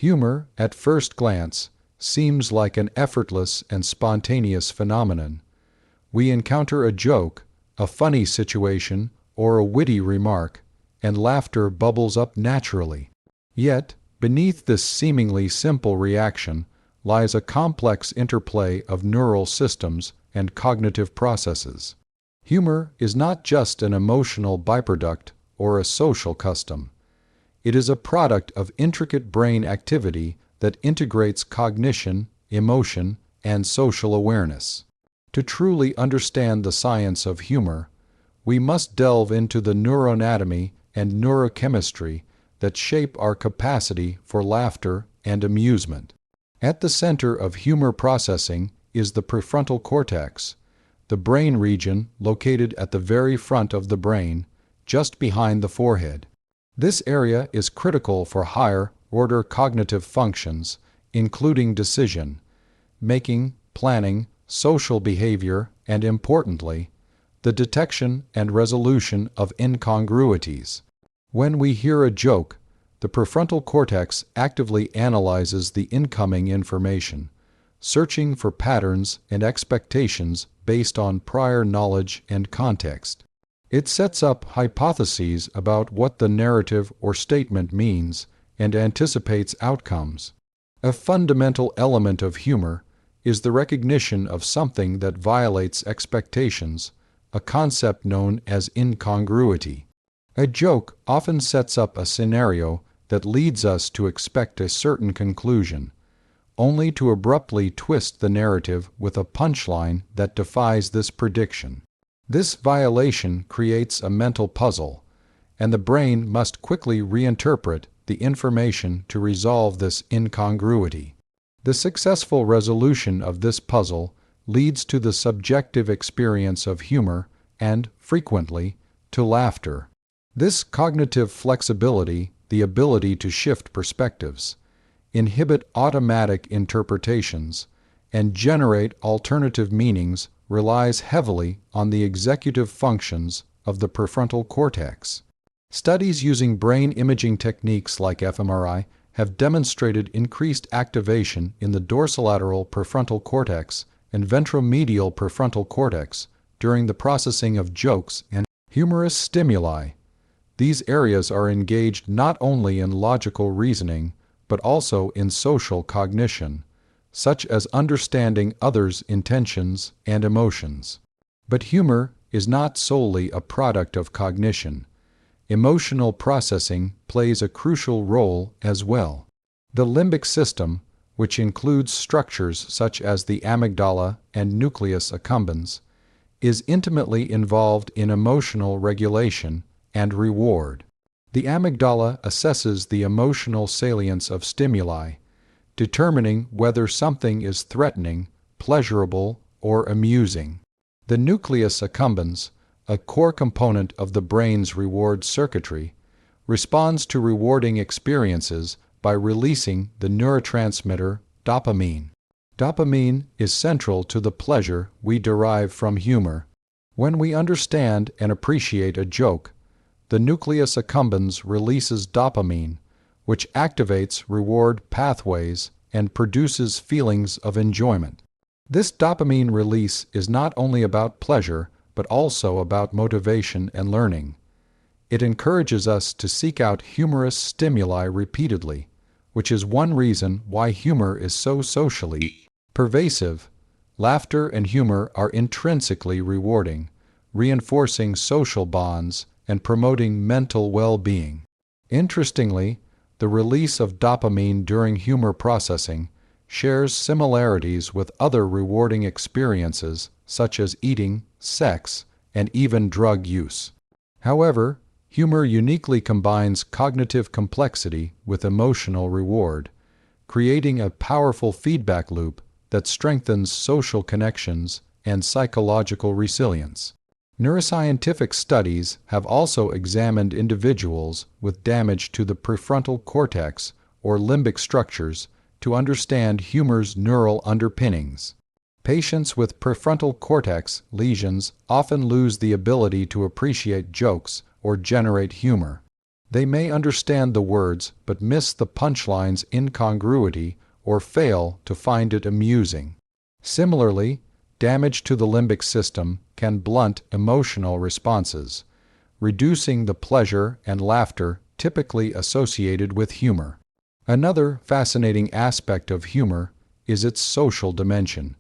Humor, at first glance, seems like an effortless and spontaneous phenomenon. We encounter a joke, a funny situation, or a witty remark, and laughter bubbles up naturally. Yet, beneath this seemingly simple reaction lies a complex interplay of neural systems and cognitive processes. Humor is not just an emotional byproduct or a social custom. It is a product of intricate brain activity that integrates cognition, emotion, and social awareness. To truly understand the science of humor, we must delve into the neuroanatomy and neurochemistry that shape our capacity for laughter and amusement. At the center of humor processing is the prefrontal cortex, the brain region located at the very front of the brain, just behind the forehead. This area is critical for higher-order cognitive functions, including decision making, planning, social behavior, and importantly, the detection and resolution of incongruities. When we hear a joke, the prefrontal cortex actively analyzes the incoming information, searching for patterns and expectations based on prior knowledge and context. It sets up hypotheses about what the narrative or statement means and anticipates outcomes. A fundamental element of humor is the recognition of something that violates expectations, a concept known as incongruity. A joke often sets up a scenario that leads us to expect a certain conclusion, only to abruptly twist the narrative with a punchline that defies this prediction. This violation creates a mental puzzle, and the brain must quickly reinterpret the information to resolve this incongruity. The successful resolution of this puzzle leads to the subjective experience of humor and, frequently, to laughter. This cognitive flexibility, the ability to shift perspectives, inhibit automatic interpretations, and generate alternative meanings relies heavily on the executive functions of the prefrontal cortex. Studies using brain imaging techniques like fMRI have demonstrated increased activation in the dorsolateral prefrontal cortex and ventromedial prefrontal cortex during the processing of jokes and humorous stimuli. These areas are engaged not only in logical reasoning, but also in social cognition, such as understanding others' intentions and emotions. But humor is not solely a product of cognition. Emotional processing plays a crucial role as well. The limbic system, which includes structures such as the amygdala and nucleus accumbens, is intimately involved in emotional regulation and reward. The amygdala assesses the emotional salience of stimuli, determining whether something is threatening, pleasurable, or amusing. The nucleus accumbens, a core component of the brain's reward circuitry, responds to rewarding experiences by releasing the neurotransmitter dopamine. Dopamine is central to the pleasure we derive from humor. When we understand and appreciate a joke, the nucleus accumbens releases dopamine, which activates reward pathways and produces feelings of enjoyment. This dopamine release is not only about pleasure, but also about motivation and learning. It encourages us to seek out humorous stimuli repeatedly, which is one reason why humor is so socially pervasive. Laughter and humor are intrinsically rewarding, reinforcing social bonds and promoting mental well-being. Interestingly, the release of dopamine during humor processing shares similarities with other rewarding experiences such as eating, sex, and even drug use. However, humor uniquely combines cognitive complexity with emotional reward, creating a powerful feedback loop that strengthens social connections and psychological resilience. Neuroscientific studies have also examined individuals with damage to the prefrontal cortex or limbic structures to understand humor's neural underpinnings. Patients with prefrontal cortex lesions often lose the ability to appreciate jokes or generate humor. They may understand the words but miss the punchline's incongruity or fail to find it amusing. Similarly, damage to the limbic system can blunt emotional responses, reducing the pleasure and laughter typically associated with humor. Another fascinating aspect of humor is its social dimension.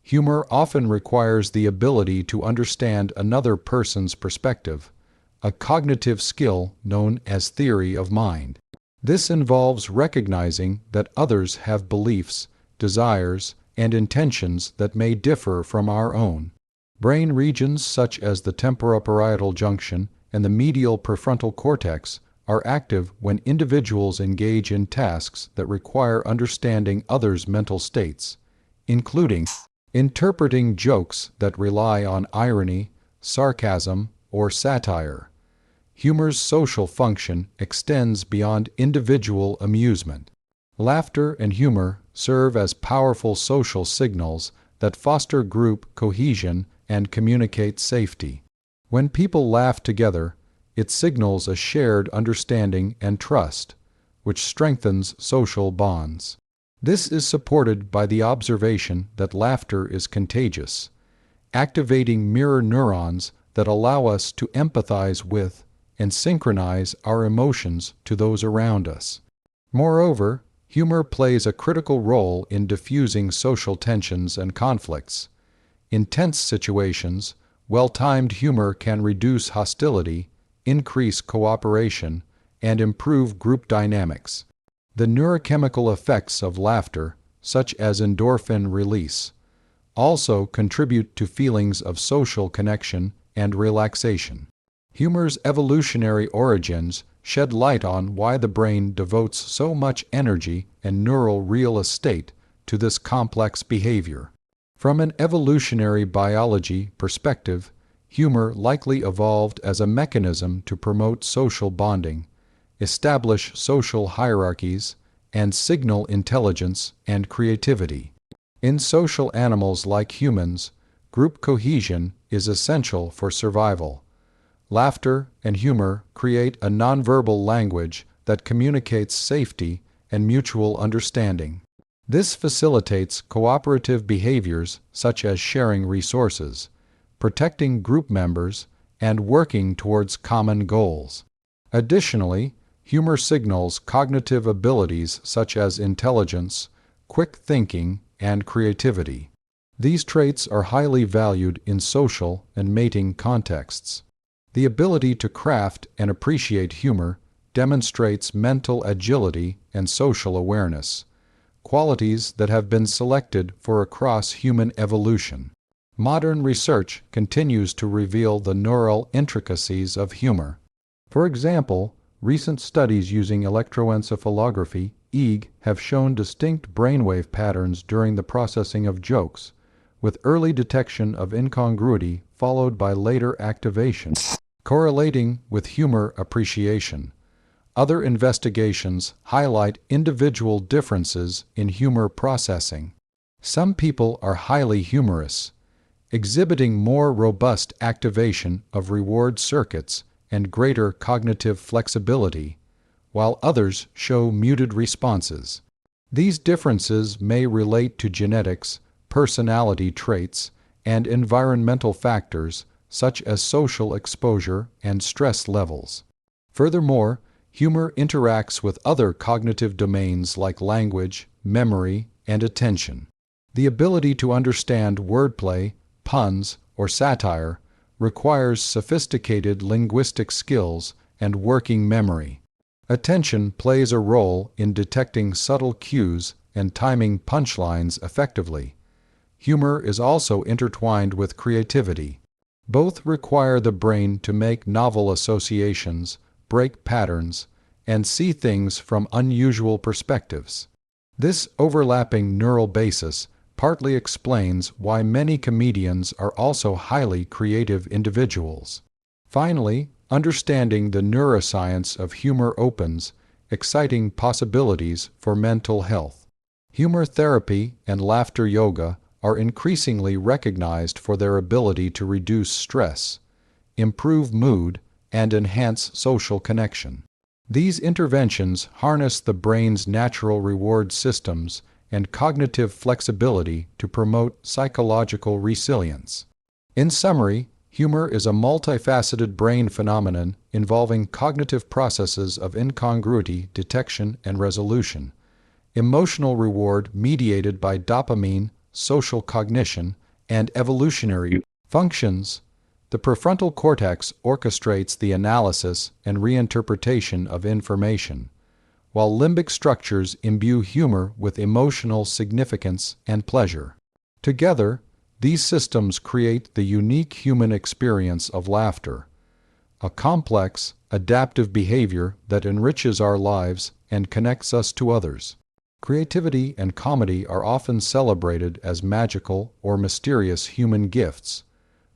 Humor often requires the ability to understand another person's perspective, a cognitive skill known as theory of mind. This involves recognizing that others have beliefs, desires, and intentions that may differ from our own. Brain regions such as the temporoparietal junction and the medial prefrontal cortex are active when individuals engage in tasks that require understanding others' mental states, including interpreting jokes that rely on irony, sarcasm, or satire. Humor's social function extends beyond individual amusement. Laughter and humor serve as powerful social signals that foster group cohesion and communicate safety. When people laugh together, it signals a shared understanding and trust, which strengthens social bonds. This is supported by the observation that laughter is contagious, activating mirror neurons that allow us to empathize with and synchronize our emotions to those around us. Moreover, humor plays a critical role in diffusing social tensions and conflicts. In tense situations, well-timed humor can reduce hostility, increase cooperation, and improve group dynamics. The neurochemical effects of laughter, such as endorphin release, also contribute to feelings of social connection and relaxation. Humor's evolutionary origins shed light on why the brain devotes so much energy and neural real estate to this complex behavior. From an evolutionary biology perspective, humor likely evolved as a mechanism to promote social bonding, establish social hierarchies, and signal intelligence and creativity. In social animals like humans, group cohesion is essential for survival. Laughter and humor create a nonverbal language that communicates safety and mutual understanding. This facilitates cooperative behaviors such as sharing resources, protecting group members, and working towards common goals. Additionally, humor signals cognitive abilities such as intelligence, quick thinking, and creativity. These traits are highly valued in social and mating contexts. The ability to craft and appreciate humor demonstrates mental agility and social awareness, qualities that have been selected for across human evolution. Modern research continues to reveal the neural intricacies of humor. For example, recent studies using electroencephalography (EEG) have shown distinct brainwave patterns during the processing of jokes, with early detection of incongruity followed by later activation, correlating with humor appreciation. Other investigations highlight individual differences in humor processing. Some people are highly humorous, exhibiting more robust activation of reward circuits and greater cognitive flexibility, while others show muted responses. These differences may relate to genetics, personality traits, and environmental factors such as social exposure and stress levels. Furthermore, humor interacts with other cognitive domains like language, memory, and attention. The ability to understand wordplay, puns, or satire requires sophisticated linguistic skills and working memory. Attention plays a role in detecting subtle cues and timing punchlines effectively. Humor is also intertwined with creativity. Both require the brain to make novel associations, break patterns, and see things from unusual perspectives. This overlapping neural basis partly explains why many comedians are also highly creative individuals. Finally, understanding the neuroscience of humor opens exciting possibilities for mental health. Humor therapy and laughter yoga are increasingly recognized for their ability to reduce stress, improve mood, and enhance social connection. These interventions harness the brain's natural reward systems and cognitive flexibility to promote psychological resilience. In summary, humor is a multifaceted brain phenomenon involving cognitive processes of incongruity detection and resolution, emotional reward mediated by dopamine, social cognition, and evolutionary functions. The prefrontal cortex orchestrates the analysis and reinterpretation of information, while limbic structures imbue humor with emotional significance and pleasure. Together, these systems create the unique human experience of laughter, a complex, adaptive behavior that enriches our lives and connects us to others. Creativity and comedy are often celebrated as magical or mysterious human gifts,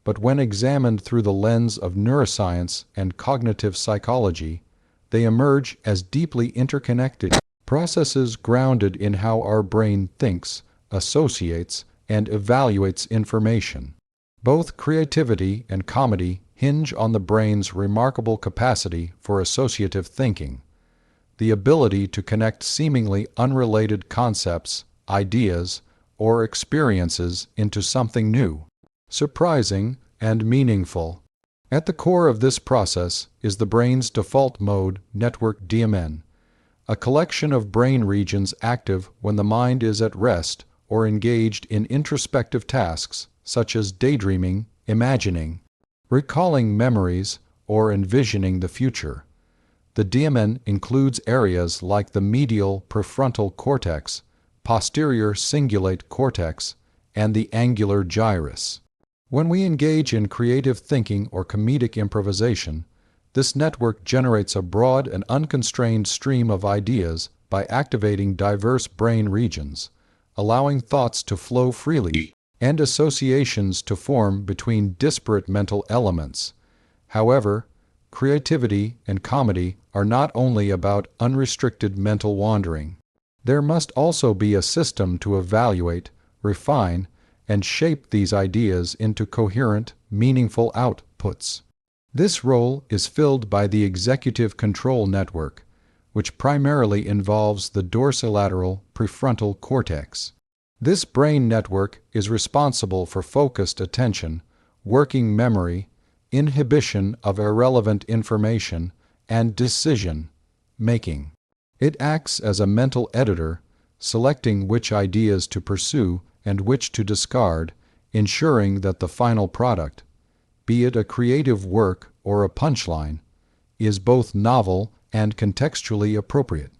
but when examined through the lens of neuroscience and cognitive psychology, they emerge as deeply interconnected processes grounded in how our brain thinks, associates, and evaluates information. Both creativity and comedy hinge on the brain's remarkable capacity for associative thinking, the ability to connect seemingly unrelated concepts, ideas, or experiences into something new, surprising, and meaningful. At the core of this process is the brain's default mode network DMN, a collection of brain regions active when the mind is at rest or engaged in introspective tasks such as daydreaming, imagining, recalling memories, or envisioning the future. The DMN includes areas like the medial prefrontal cortex, posterior cingulate cortex, and the angular gyrus. When we engage in creative thinking or comedic improvisation, this network generates a broad and unconstrained stream of ideas by activating diverse brain regions, allowing thoughts to flow freely and associations to form between disparate mental elements. However, creativity and comedy are not only about unrestricted mental wandering. There must also be a system to evaluate, refine, and shape these ideas into coherent, meaningful outputs. This role is filled by the executive control network, which primarily involves the dorsolateral prefrontal cortex. This brain network is responsible for focused attention, working memory, inhibition of irrelevant information, and decision-making. It acts as a mental editor, selecting which ideas to pursue and which to discard, ensuring that the final product, be it a creative work or a punchline, is both novel and contextually appropriate.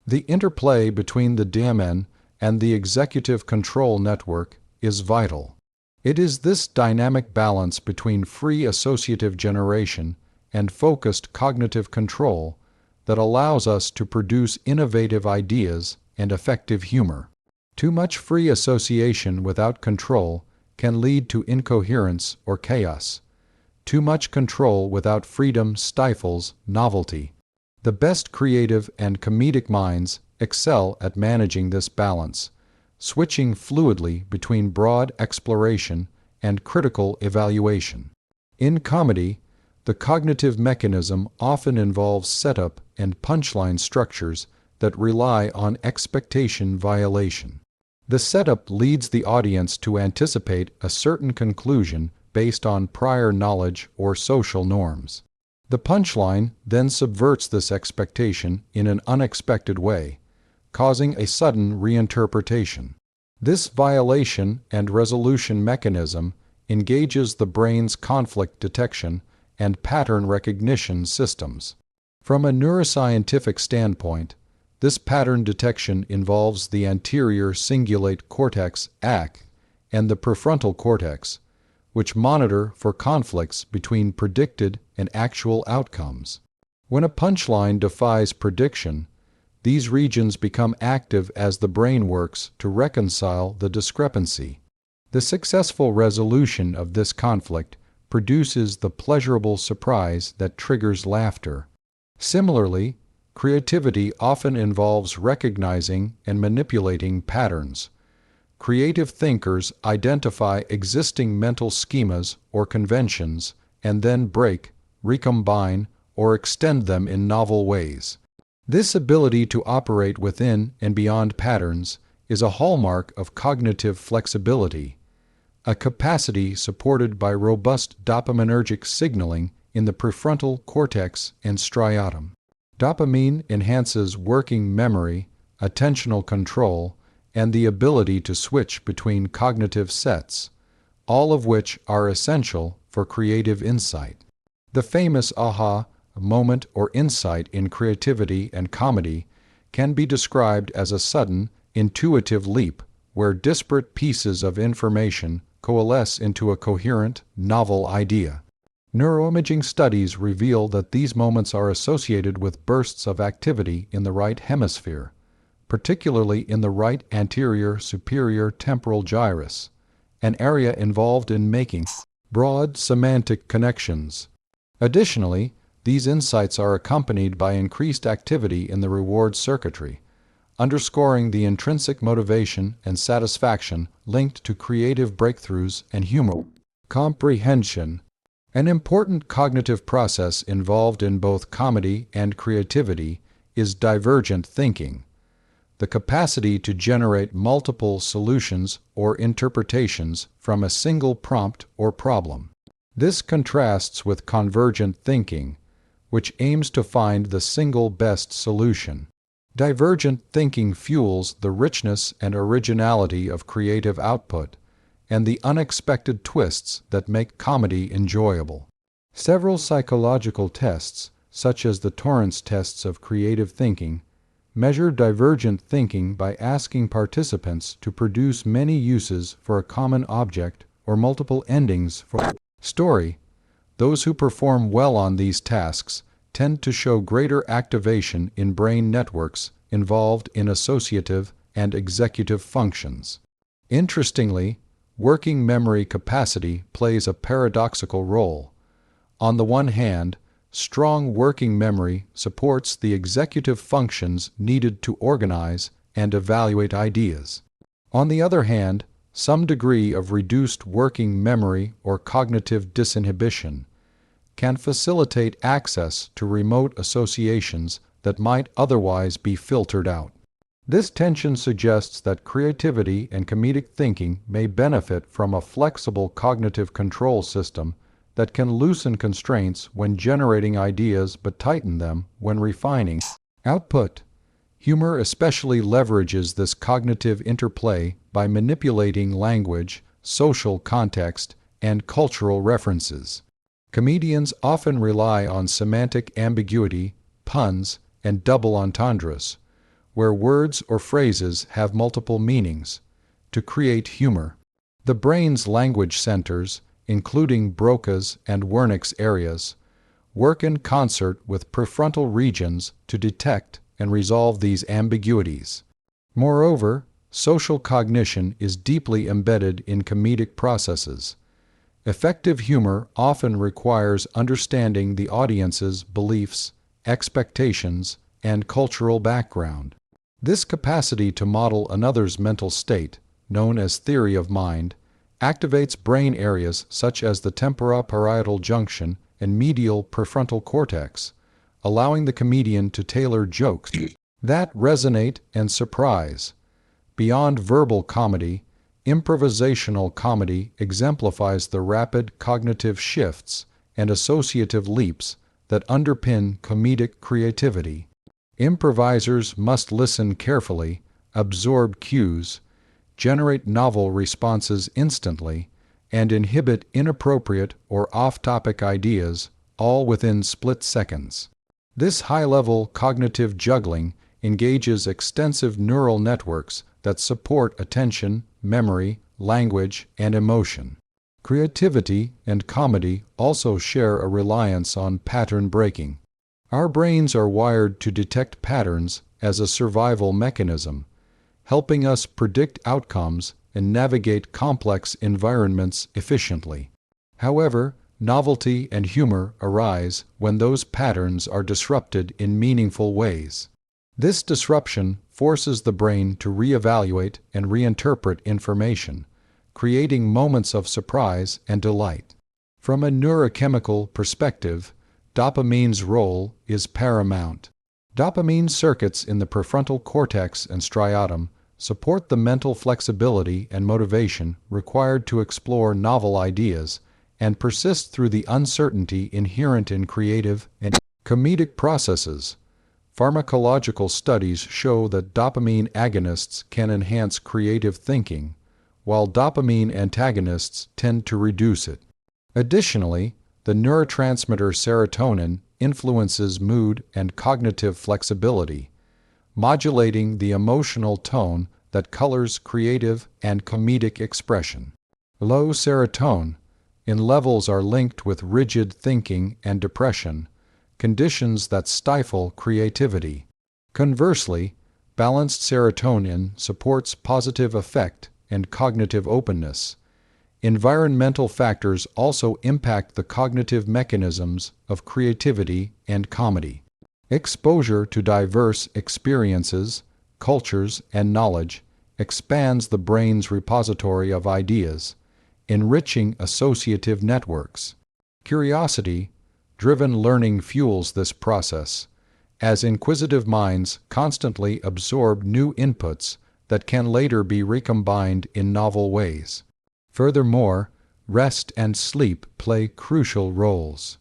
The interplay between the DMN and the executive control network is vital. It is this dynamic balance between free associative generation and focused cognitive control that allows us to produce innovative ideas and effective humor. Too much free association without control can lead to incoherence or chaos. Too much control without freedom stifles novelty. The best creative and comedic minds excel at managing this balance, switching fluidly between broad exploration and critical evaluation. In comedy, the cognitive mechanism often involves setup and punchline structures that rely on expectation violation. The setup leads the audience to anticipate a certain conclusion based on prior knowledge or social norms. The punchline then subverts this expectation in an unexpected way, causing a sudden reinterpretation. This violation and resolution mechanism engages the brain's conflict detection and pattern recognition systems. From a neuroscientific standpoint, this pattern detection involves the anterior cingulate cortex (AC) and the prefrontal cortex, which monitor for conflicts between predicted and actual outcomes. When a punchline defies prediction, these regions become active as the brain works to reconcile the discrepancy. The successful resolution of this conflict produces the pleasurable surprise that triggers laughter. Similarly, creativity often involves recognizing and manipulating patterns. Creative thinkers identify existing mental schemas or conventions and then break, recombine, or extend them in novel ways. This ability to operate within and beyond patterns is a hallmark of cognitive flexibility, a capacity supported by robust dopaminergic signaling in the prefrontal cortex and striatum. Dopamine enhances working memory, attentional control, and the ability to switch between cognitive sets, all of which are essential for creative insight. The famous aha moment or insight in creativity and comedy can be described as a sudden, intuitive leap where disparate pieces of information coalesce into a coherent, novel idea. Neuroimaging studies reveal that these moments are associated with bursts of activity in the right hemisphere, particularly in the right anterior superior temporal gyrus, an area involved in making broad semantic connections. Additionally, these insights are accompanied by increased activity in the reward circuitry, underscoring the intrinsic motivation and satisfaction linked to creative breakthroughs and humor comprehension. An important cognitive process involved in both comedy and creativity is divergent thinking, the capacity to generate multiple solutions or interpretations from a single prompt or problem. This contrasts with convergent thinking, which aims to find the single best solution. Divergent thinking fuels the richness and originality of creative output and the unexpected twists that make comedy enjoyable. Several psychological tests, such as the Torrance tests of creative thinking, measure divergent thinking by asking participants to produce many uses for a common object or multiple endings for a story. Those who perform well on these tasks tend to show greater activation in brain networks involved in associative and executive functions. Interestingly, working memory capacity plays a paradoxical role. On the one hand, strong working memory supports the executive functions needed to organize and evaluate ideas. On the other hand, some degree of reduced working memory or cognitive disinhibition can facilitate access to remote associations that might otherwise be filtered out. This tension suggests that creativity and comedic thinking may benefit from a flexible cognitive control system that can loosen constraints when generating ideas but tighten them when refining output. Humor especially leverages this cognitive interplay by manipulating language, social context, and cultural references. Comedians often rely on semantic ambiguity, puns, and double entendres, where words or phrases have multiple meanings, to create humor. The brain's language centers, including Broca's and Wernicke's areas, work in concert with prefrontal regions to detect and resolve these ambiguities. Moreover, social cognition is deeply embedded in comedic processes. Effective humor often requires understanding the audience's beliefs, expectations, and cultural background. This capacity to model another's mental state, known as theory of mind, activates brain areas such as the temporoparietal junction and medial prefrontal cortex, allowing the comedian to tailor jokes that resonate and surprise. Beyond verbal comedy, improvisational comedy exemplifies the rapid cognitive shifts and associative leaps that underpin comedic creativity. Improvisers must listen carefully, absorb cues, generate novel responses instantly, and inhibit inappropriate or off-topic ideas, all within split seconds. This high-level cognitive juggling engages extensive neural networks that support attention, memory, language, and emotion. Creativity and comedy also share a reliance on pattern breaking. Our brains are wired to detect patterns as a survival mechanism, helping us predict outcomes and navigate complex environments efficiently. However, novelty and humor arise when those patterns are disrupted in meaningful ways. This disruption forces the brain to reevaluate and reinterpret information, creating moments of surprise and delight. From a neurochemical perspective, dopamine's role is paramount. Dopamine circuits in the prefrontal cortex and striatum support the mental flexibility and motivation required to explore novel ideas and persist through the uncertainty inherent in creative and comedic processes. Pharmacological studies show that dopamine agonists can enhance creative thinking, while dopamine antagonists tend to reduce it. Additionally, the neurotransmitter serotonin influences mood and cognitive flexibility, modulating the emotional tone that colors creative and comedic expression. Low serotonin in levels are linked with rigid thinking and depression, conditions that stifle creativity. Conversely, balanced serotonin supports positive affect and cognitive openness. Environmental factors also impact the cognitive mechanisms of creativity and comedy. Exposure to diverse experiences, cultures, and knowledge expands the brain's repository of ideas, enriching associative networks. Curiosity-driven learning fuels this process, as inquisitive minds constantly absorb new inputs that can later be recombined in novel ways. Furthermore, rest and sleep play crucial roles.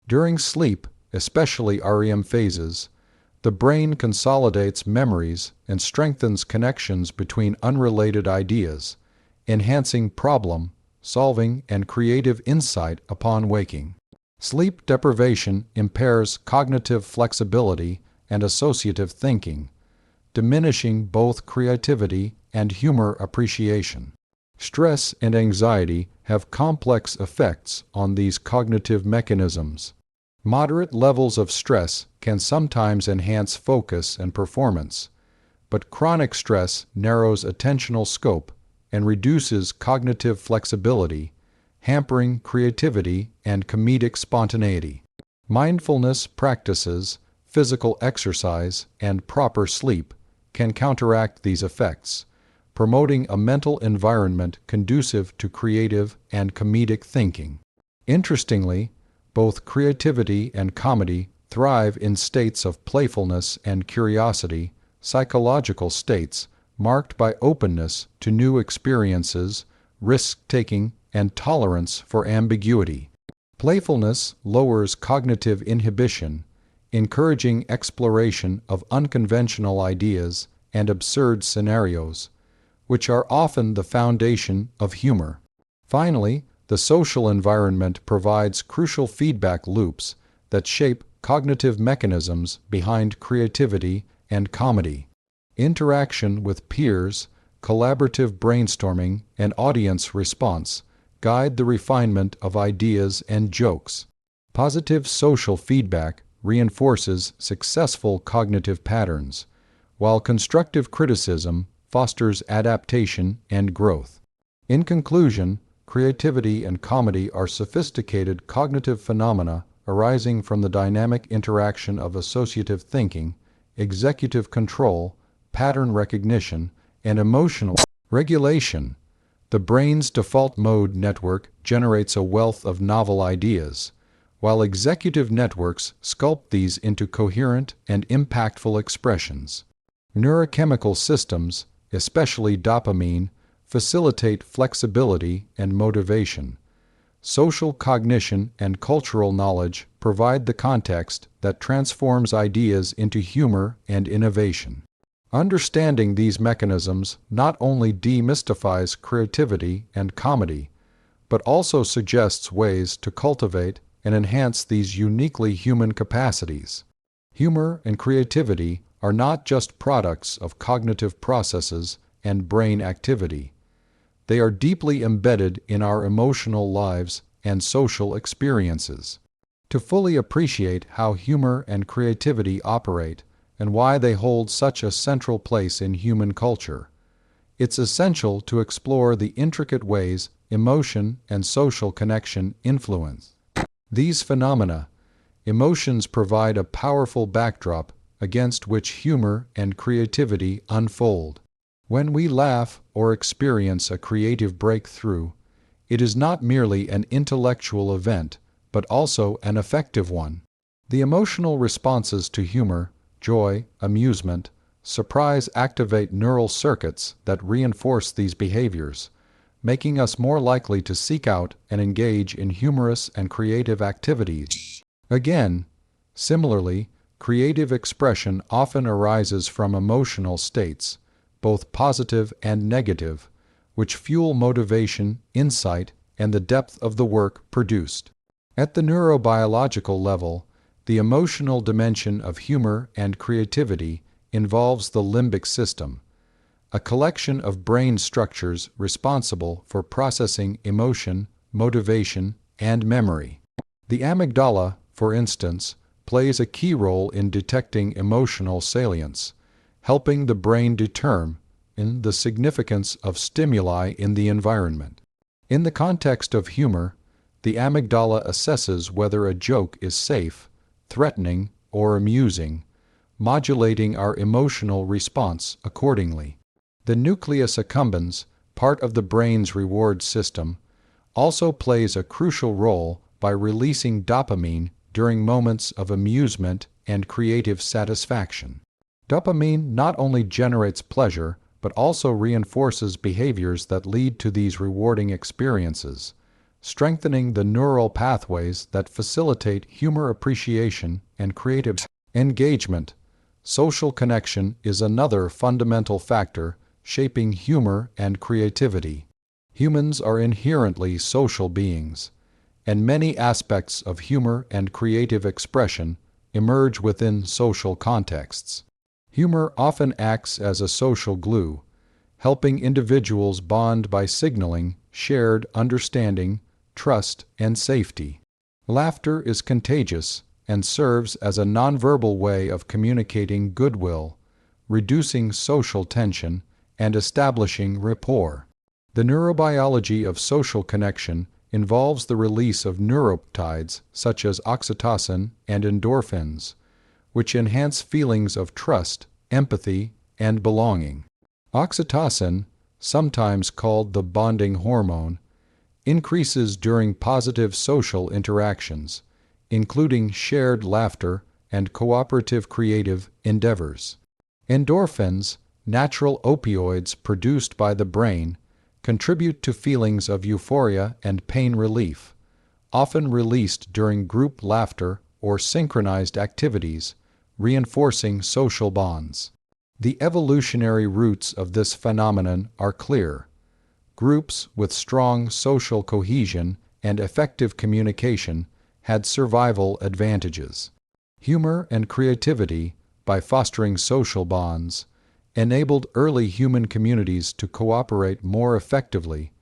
During sleep, especially REM phases, the brain consolidates memories and strengthens connections between unrelated ideas, enhancing problem-solving and creative insight upon waking. Sleep deprivation impairs cognitive flexibility and associative thinking, diminishing both creativity and humor appreciation. Stress and anxiety have complex effects on these cognitive mechanisms. Moderate levels of stress can sometimes enhance focus and performance, but chronic stress narrows attentional scope and reduces cognitive flexibility, hampering creativity and comedic spontaneity. Mindfulness practices, physical exercise, and proper sleep can counteract these effects, promoting a mental environment conducive to creative and comedic thinking. Interestingly, both creativity and comedy thrive in states of playfulness and curiosity, psychological states marked by openness to new experiences, risk-taking, and tolerance for ambiguity. Playfulness lowers cognitive inhibition, encouraging exploration of unconventional ideas and absurd scenarios, which are often the foundation of humor. Finally, the social environment provides crucial feedback loops that shape cognitive mechanisms behind creativity and comedy. Interaction with peers, collaborative brainstorming, and audience response guide the refinement of ideas and jokes. Positive social feedback reinforces successful cognitive patterns, while constructive criticism fosters adaptation and growth. In conclusion, creativity and comedy are sophisticated cognitive phenomena arising from the dynamic interaction of associative thinking, executive control, pattern recognition, and emotional regulation. The brain's default mode network generates a wealth of novel ideas, while executive networks sculpt these into coherent and impactful expressions. Neurochemical systems, especially dopamine, facilitate flexibility and motivation. Social cognition and cultural knowledge provide the context that transforms ideas into humor and innovation. Understanding these mechanisms not only demystifies creativity and comedy, but also suggests ways to cultivate and enhance these uniquely human capacities. Humor and creativity are not just products of cognitive processes and brain activity. They are deeply embedded in our emotional lives and social experiences. To fully appreciate how humor and creativity operate and why they hold such a central place in human culture, it's essential to explore the intricate ways emotion and social connection influence these phenomena. Emotions provide a powerful backdrop against which humor and creativity unfold. When we laugh or experience a creative breakthrough, it is not merely an intellectual event, but also an affective one. The emotional responses to humor joy, amusement, surprise activate neural circuits that reinforce these behaviors, making us more likely to seek out and engage in humorous and creative activities. Again, similarly, creative expression often arises from emotional states, both positive and negative, which fuel motivation, insight, and the depth of the work produced. At the neurobiological level, the emotional dimension of humor and creativity involves the limbic system, a collection of brain structures responsible for processing emotion, motivation, and memory. The amygdala, for instance, plays a key role in detecting emotional salience, helping the brain determine the significance of stimuli in the environment. In the context of humor, the amygdala assesses whether a joke is safe, threatening, or amusing, modulating our emotional response accordingly. The nucleus accumbens, part of the brain's reward system, also plays a crucial role by releasing dopamine during moments of amusement and creative satisfaction. Dopamine not only generates pleasure, but also reinforces behaviors that lead to these rewarding experiences, strengthening the neural pathways that facilitate humor appreciation and creative engagement. Social connection is another fundamental factor shaping humor and creativity. Humans are inherently social beings, and many aspects of humor and creative expression emerge within social contexts. Humor often acts as a social glue, helping individuals bond by signaling shared understanding, trust, and safety. Laughter is contagious and serves as a nonverbal way of communicating goodwill, reducing social tension, and establishing rapport. The neurobiology of social connection involves the release of neuropeptides such as oxytocin and endorphins, which enhance feelings of trust, empathy, and belonging. Oxytocin, sometimes called the bonding hormone, increases during positive social interactions, including shared laughter and cooperative creative endeavors. Endorphins, natural opioids produced by the brain, contribute to feelings of euphoria and pain relief, often released during group laughter or synchronized activities, reinforcing social bonds. The evolutionary roots of this phenomenon are clear. Groups with strong social cohesion and effective communication had survival advantages. Humor and creativity, by fostering social bonds, enabled early human communities to cooperate more effectively,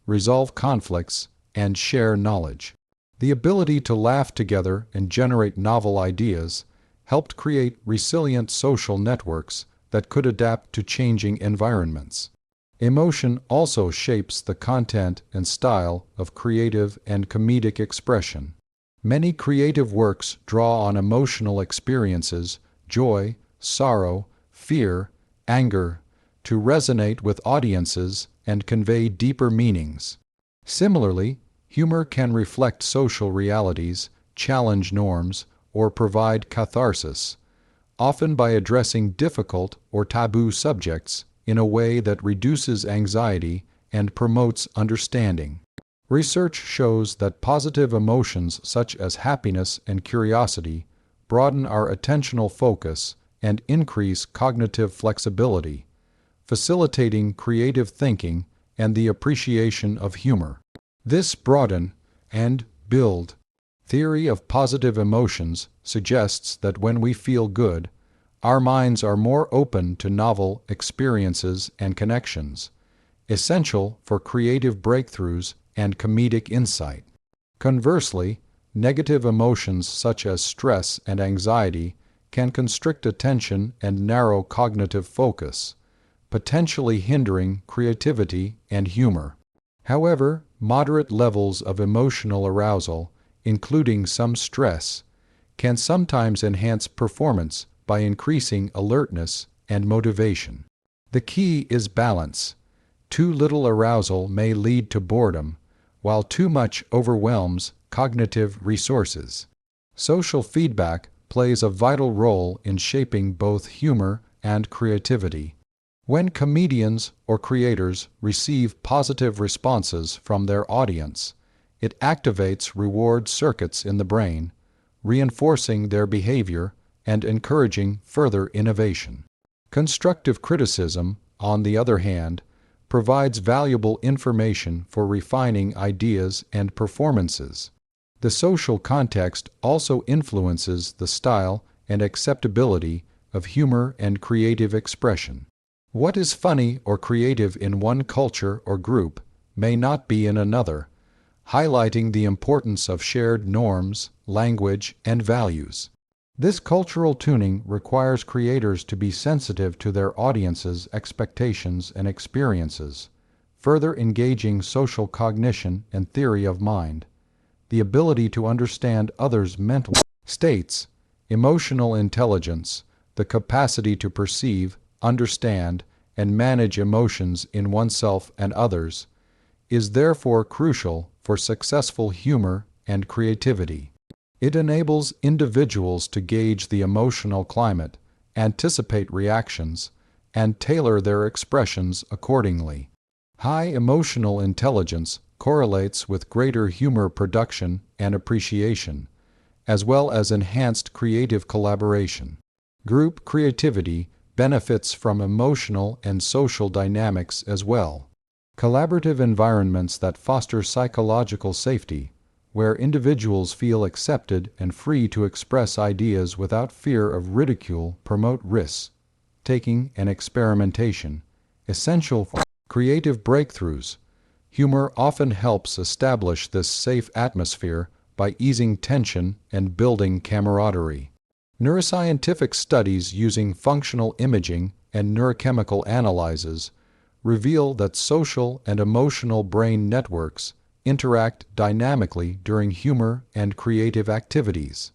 resolve conflicts, and share knowledge. The ability to laugh together and generate novel ideas helped create resilient social networks that could adapt to changing environments. Emotion also shapes the content and style of creative and comedic expression. Many creative works draw on emotional experiences, joy, sorrow, fear, anger, to resonate with audiences and convey deeper meanings. Similarly, humor can reflect social realities, challenge norms, or provide catharsis, often by addressing difficult or taboo subjects in a way that reduces anxiety and promotes understanding. Research shows that positive emotions such as happiness and curiosity broaden our attentional focus and increase cognitive flexibility, facilitating creative thinking and the appreciation of humor. This broaden and build theory of positive emotions suggests that when we feel good, our minds are more open to novel experiences and connections, essential for creative breakthroughs and comedic insight. Conversely, negative emotions such as stress and anxiety can constrict attention and narrow cognitive focus, potentially hindering creativity and humor. However, moderate levels of emotional arousal, including some stress, can sometimes enhance performance by increasing alertness and motivation. The key is balance. Too little arousal may lead to boredom, while too much overwhelms cognitive resources. Social feedback plays a vital role in shaping both humor and creativity. When comedians or creators receive positive responses from their audience, it activates reward circuits in the brain, reinforcing their behavior and encouraging further innovation. Constructive criticism, on the other hand, provides valuable information for refining ideas and performances. The social context also influences the style and acceptability of humor and creative expression. What is funny or creative in one culture or group may not be in another, highlighting the importance of shared norms, language, and values. This cultural tuning requires creators to be sensitive to their audience's expectations and experiences, further engaging social cognition and theory of mind. The ability to understand others' mental states, emotional intelligence, the capacity to perceive, understand, and manage emotions in oneself and others, is therefore crucial for successful humor and creativity. It enables individuals to gauge the emotional climate, anticipate reactions, and tailor their expressions accordingly. High emotional intelligence correlates with greater humor production and appreciation, as well as enhanced creative collaboration. Group creativity benefits from emotional and social dynamics as well. Collaborative environments that foster psychological safety, where individuals feel accepted and free to express ideas without fear of ridicule, promote risk-taking and experimentation, essential for creative breakthroughs. Humor often helps establish this safe atmosphere by easing tension and building camaraderie. Neuroscientific studies using functional imaging and neurochemical analyses reveal that social and emotional brain networks interact dynamically during humor and creative activities.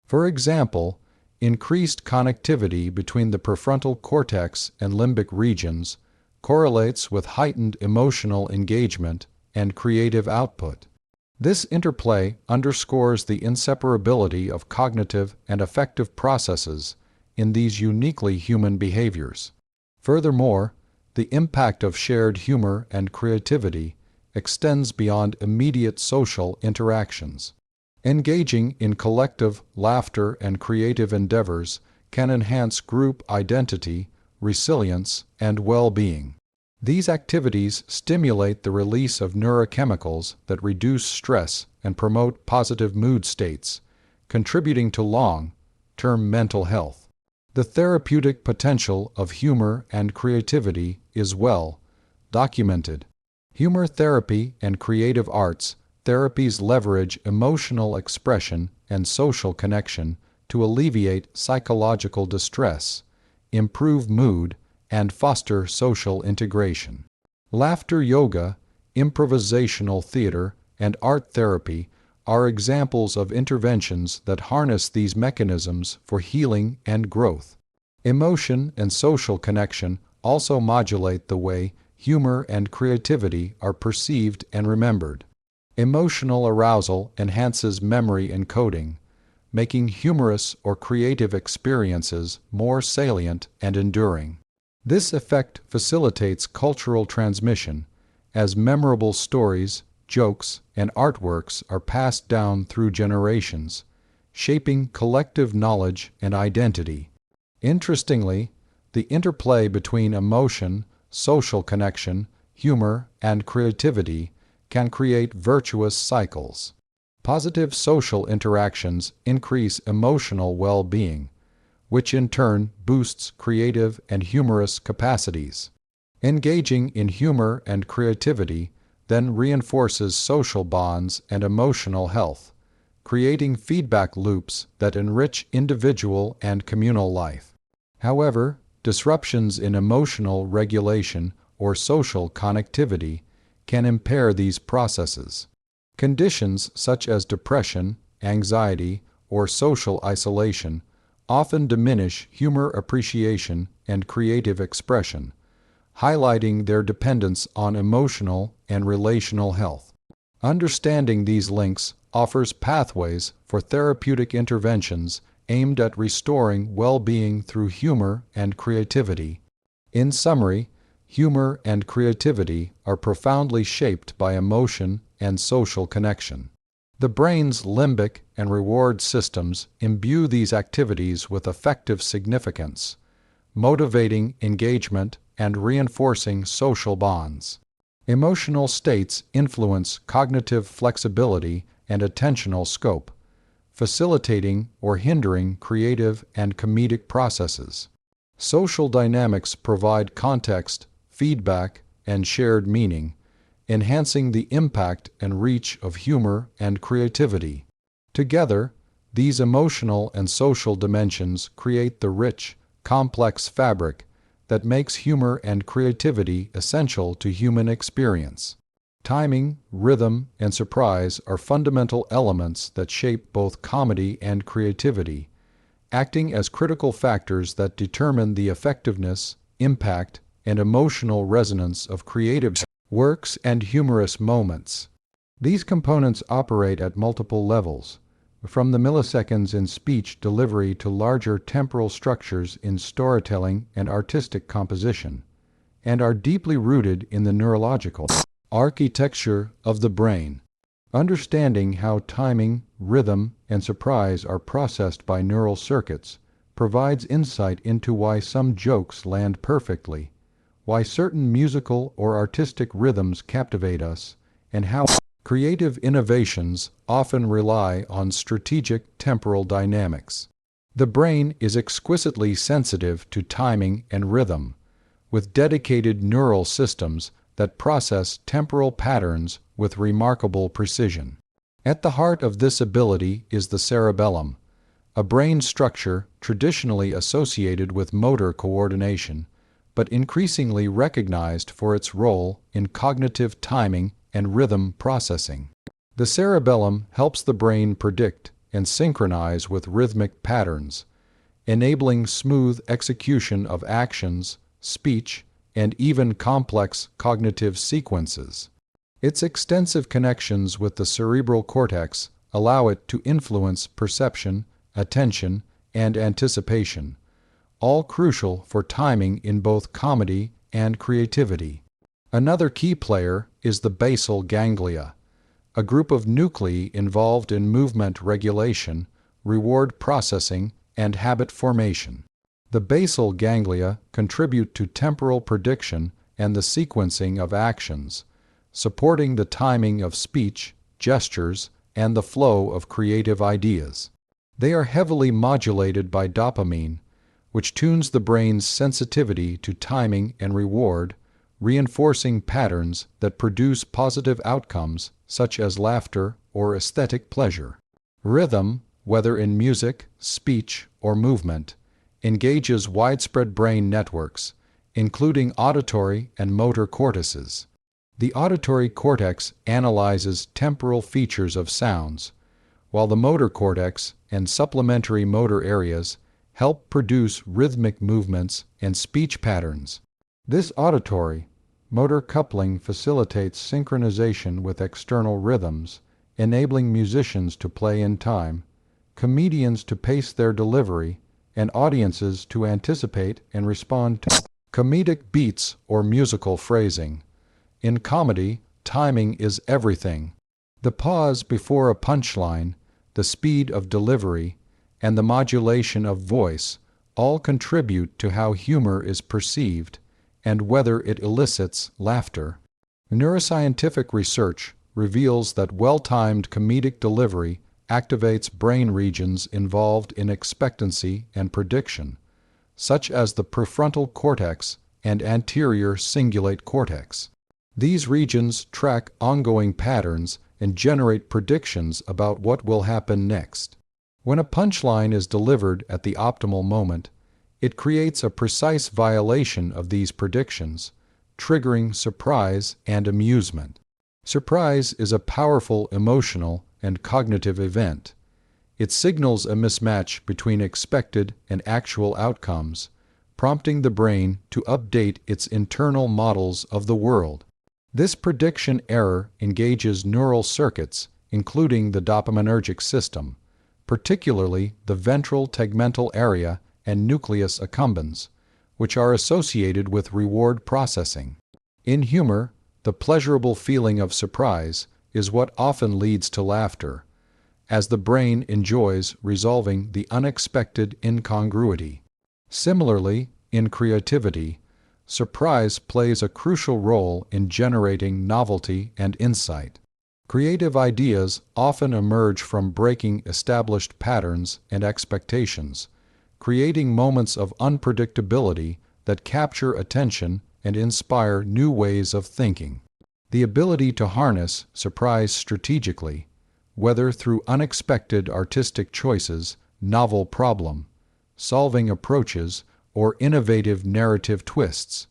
For example, increased connectivity between the prefrontal cortex and limbic regions correlates with heightened emotional engagement and creative output. This interplay underscores the inseparability of cognitive and affective processes in these uniquely human behaviors. Furthermore, the impact of shared humor and creativity extends beyond immediate social interactions. Engaging in collective laughter and creative endeavors can enhance group identity, resilience, and well-being. These activities stimulate the release of neurochemicals that reduce stress and promote positive mood states, contributing to long-term mental health. The therapeutic potential of humor and creativity is well documented. Humor therapy and creative arts therapies leverage emotional expression and social connection to alleviate psychological distress, improve mood, and foster social integration. Laughter yoga, improvisational theater, and art therapy are examples of interventions that harness these mechanisms for healing and growth. Emotion and social connection also modulate the way humor and creativity are perceived and remembered. Emotional arousal enhances memory encoding, making humorous or creative experiences more salient and enduring. This effect facilitates cultural transmission, as memorable stories, jokes, and artworks are passed down through generations, shaping collective knowledge and identity. Interestingly, the interplay between emotion, social connection, humor, and creativity can create virtuous cycles. Positive social interactions increase emotional well-being, which in turn boosts creative and humorous capacities. Engaging in humor and creativity then reinforces social bonds and emotional health, creating feedback loops that enrich individual and communal life. However, disruptions in emotional regulation or social connectivity can impair these processes. Conditions such as depression, anxiety, or social isolation often diminish humor appreciation and creative expression, highlighting their dependence on emotional and relational health. Understanding these links offers pathways for therapeutic interventions aimed at restoring well-being through humor and creativity. In summary, humor and creativity are profoundly shaped by emotion and social connection. The brain's limbic and reward systems imbue these activities with affective significance, motivating engagement and reinforcing social bonds. Emotional states influence cognitive flexibility and attentional scope, facilitating or hindering creative and comedic processes. Social dynamics provide context, feedback, and shared meaning, enhancing the impact and reach of humor and creativity. Together, these emotional and social dimensions create the rich, complex fabric that makes humor and creativity essential to human experience. Timing, rhythm, and surprise are fundamental elements that shape both comedy and creativity, acting as critical factors that determine the effectiveness, impact, and emotional resonance of creative works and humorous moments. These components operate at multiple levels, from the milliseconds in speech delivery to larger temporal structures in storytelling and artistic composition, and are deeply rooted in the neurological architecture of the brain. Understanding how timing, rhythm, and surprise are processed by neural circuits provides insight into why some jokes land perfectly, why certain musical or artistic rhythms captivate us, and how creative innovations often rely on strategic temporal dynamics. The brain is exquisitely sensitive to timing and rhythm, with dedicated neural systems that process temporal patterns with remarkable precision. At the heart of this ability is the cerebellum, a brain structure traditionally associated with motor coordination, but increasingly recognized for its role in cognitive timing and rhythm processing. The cerebellum helps the brain predict and synchronize with rhythmic patterns, enabling smooth execution of actions, speech, and even complex cognitive sequences. Its extensive connections with the cerebral cortex allow it to influence perception, attention, and anticipation, all crucial for timing in both comedy and creativity. Another key player is the basal ganglia, a group of nuclei involved in movement regulation, reward processing, and habit formation. The basal ganglia contribute to temporal prediction and the sequencing of actions, supporting the timing of speech, gestures, and the flow of creative ideas. They are heavily modulated by dopamine, which tunes the brain's sensitivity to timing and reward, reinforcing patterns that produce positive outcomes such as laughter or aesthetic pleasure. Rhythm, whether in music, speech, or movement, engages widespread brain networks, including auditory and motor cortices. The auditory cortex analyzes temporal features of sounds, while the motor cortex and supplementary motor areas help produce rhythmic movements and speech patterns. This auditory, motor coupling facilitates synchronization with external rhythms, enabling musicians to play in time, comedians to pace their delivery, and audiences to anticipate and respond to comedic beats or musical phrasing. In comedy, timing is everything. The pause before a punchline, the speed of delivery, and the modulation of voice all contribute to how humor is perceived and whether it elicits laughter. Neuroscientific research reveals that well-timed comedic delivery activates brain regions involved in expectancy and prediction, such as the prefrontal cortex and anterior cingulate cortex. These regions track ongoing patterns and generate predictions about what will happen next. When a punchline is delivered at the optimal moment, it creates a precise violation of these predictions, triggering surprise and amusement. Surprise is a powerful emotional and cognitive event. It signals a mismatch between expected and actual outcomes, prompting the brain to update its internal models of the world. This prediction error engages neural circuits, including the dopaminergic system, particularly the ventral tegmental area and nucleus accumbens, which are associated with reward processing. In humor, the pleasurable feeling of surprise is what often leads to laughter, as the brain enjoys resolving the unexpected incongruity. Similarly, in creativity, surprise plays a crucial role in generating novelty and insight. Creative ideas often emerge from breaking established patterns and expectations, creating moments of unpredictability that capture attention and inspire new ways of thinking. The ability to harness surprise strategically, whether through unexpected artistic choices, novel problem-solving approaches, or innovative narrative twists,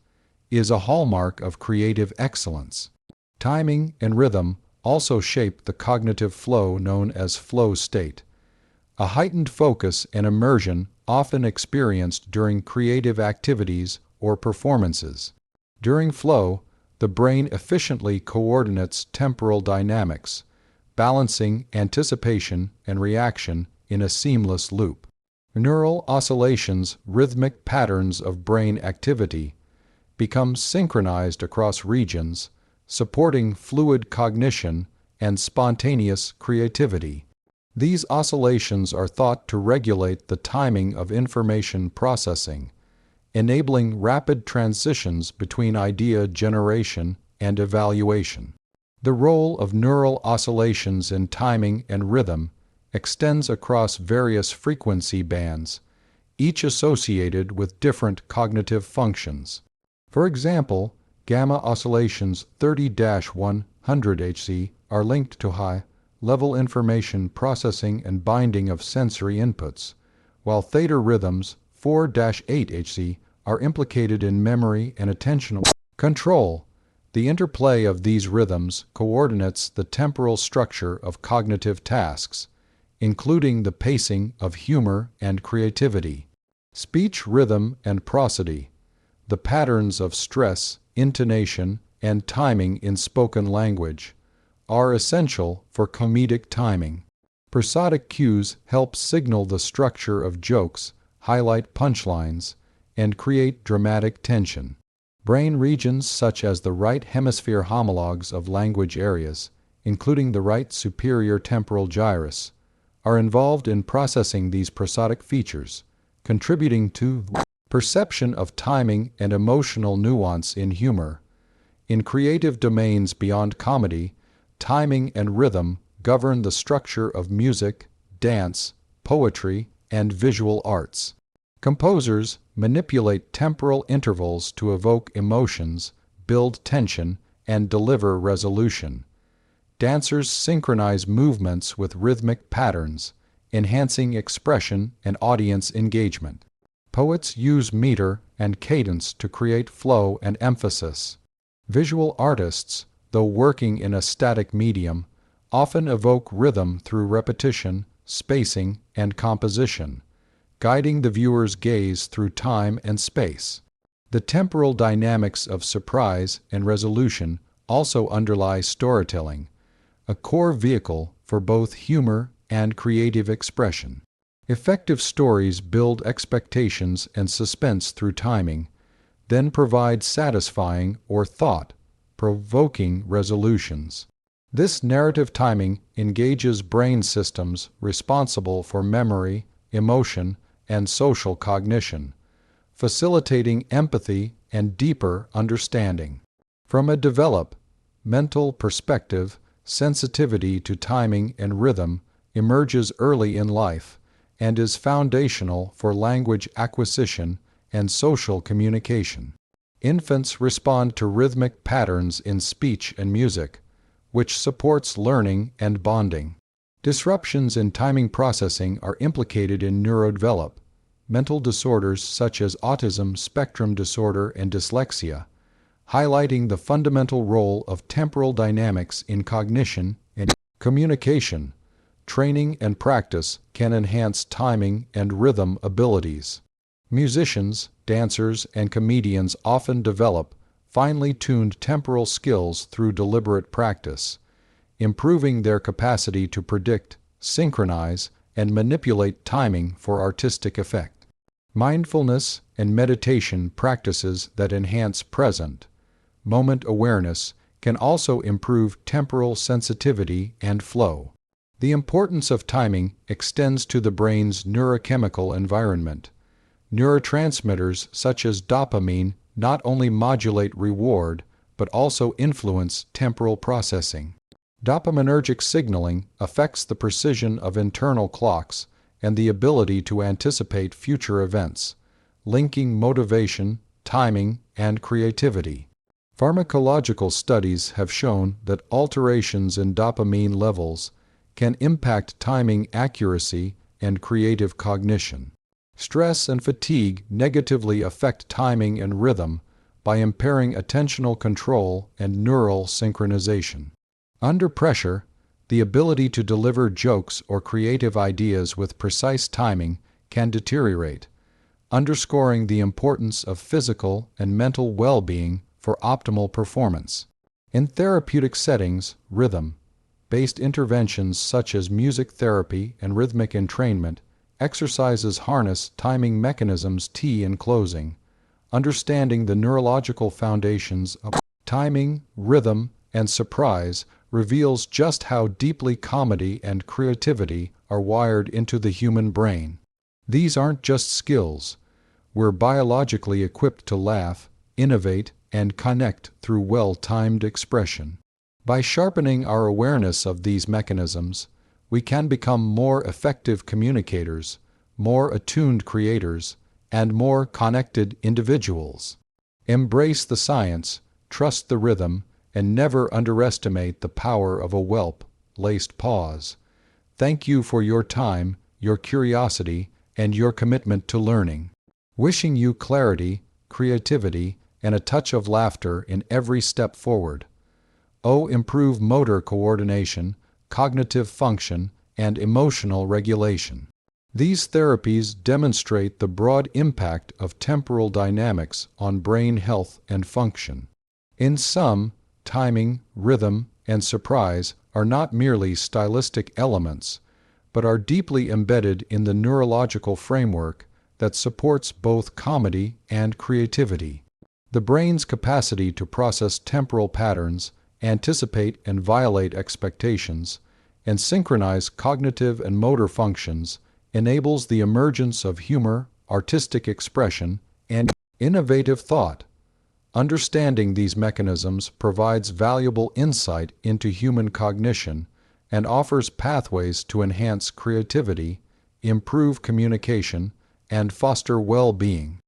is a hallmark of creative excellence. Timing and rhythm also shape the cognitive flow known as flow state, a heightened focus and immersion often experienced during creative activities or performances. During flow, the brain efficiently coordinates temporal dynamics, balancing anticipation and reaction in a seamless loop. Neural oscillations, rhythmic patterns of brain activity, become synchronized across regions, supporting fluid cognition and spontaneous creativity. These oscillations are thought to regulate the timing of information processing, enabling rapid transitions between idea generation and evaluation. The role of neural oscillations in timing and rhythm extends across various frequency bands, each associated with different cognitive functions. For example, gamma oscillations 30-100 Hz are linked to high-level information processing and binding of sensory inputs, while theta rhythms 4-8 Hz are implicated in memory and attentional control. The interplay of these rhythms coordinates the temporal structure of cognitive tasks, including the pacing of humor and creativity. Speech rhythm and prosody, the patterns of stress, intonation, and timing in spoken language, are essential for comedic timing. Prosodic cues help signal the structure of jokes, highlight punchlines, and create dramatic tension. Brain regions such as the right hemisphere homologues of language areas, including the right superior temporal gyrus, are involved in processing these prosodic features, contributing to perception of timing and emotional nuance in humor. In creative domains beyond comedy, timing and rhythm govern the structure of music, dance, poetry, and visual arts. Composers manipulate temporal intervals to evoke emotions, build tension, and deliver resolution. Dancers synchronize movements with rhythmic patterns, enhancing expression and audience engagement. Poets use meter and cadence to create flow and emphasis. Visual artists, though working in a static medium, often evoke rhythm through repetition, spacing, and composition, guiding the viewer's gaze through time and space. The temporal dynamics of surprise and resolution also underlie storytelling, a core vehicle for both humor and creative expression. Effective stories build expectations and suspense through timing, then provide satisfying or thought-provoking resolutions. This narrative timing engages brain systems responsible for memory, emotion, and social cognition, facilitating empathy and deeper understanding. From a developmental perspective, sensitivity to timing and rhythm emerges early in life and is foundational for language acquisition and social communication. Infants respond to rhythmic patterns in speech and music, which supports learning and bonding. Disruptions in timing processing are implicated in neurodevelopmental disorders such as autism spectrum disorder and dyslexia, highlighting the fundamental role of temporal dynamics in cognition and communication. Training and practice can enhance timing and rhythm abilities. Musicians, dancers, and comedians often develop finely tuned temporal skills through deliberate practice, improving their capacity to predict, synchronize, and manipulate timing for artistic effect. Mindfulness and meditation practices that enhance present moment awareness can also improve temporal sensitivity and flow. The importance of timing extends to the brain's neurochemical environment. Neurotransmitters such as dopamine not only modulate reward, but also influence temporal processing. Dopaminergic signaling affects the precision of internal clocks and the ability to anticipate future events, linking motivation, timing, and creativity. Pharmacological studies have shown that alterations in dopamine levels can impact timing accuracy and creative cognition. Stress and fatigue negatively affect timing and rhythm by impairing attentional control and neural synchronization. Under pressure, the ability to deliver jokes or creative ideas with precise timing can deteriorate, underscoring the importance of physical and mental well-being for optimal performance. In therapeutic settings, rhythm-based interventions such as music therapy and rhythmic entrainment exercises harness timing mechanisms in closing, understanding the neurological foundations of timing, rhythm, and surprise reveals just how deeply comedy and creativity are wired into the human brain. These aren't just skills. We're biologically equipped to laugh, innovate, and connect through well-timed expression. By sharpening our awareness of these mechanisms, we can become more effective communicators, more attuned creators, and more connected individuals. Embrace the science, trust the rhythm, and never underestimate the power of a whelp-laced pause. Thank you for your time, your curiosity, and your commitment to learning. Wishing you clarity, creativity, and a touch of laughter in every step forward. Improve motor coordination, cognitive function, and emotional regulation. These therapies demonstrate the broad impact of temporal dynamics on brain health and function. In sum, timing, rhythm, and surprise are not merely stylistic elements, but are deeply embedded in the neurological framework that supports both comedy and creativity. The brain's capacity to process temporal patterns, anticipate and violate expectations, and synchronize cognitive and motor functions enables the emergence of humor, artistic expression, and innovative thought. Understanding these mechanisms provides valuable insight into human cognition and offers pathways to enhance creativity, improve communication, and foster well-being.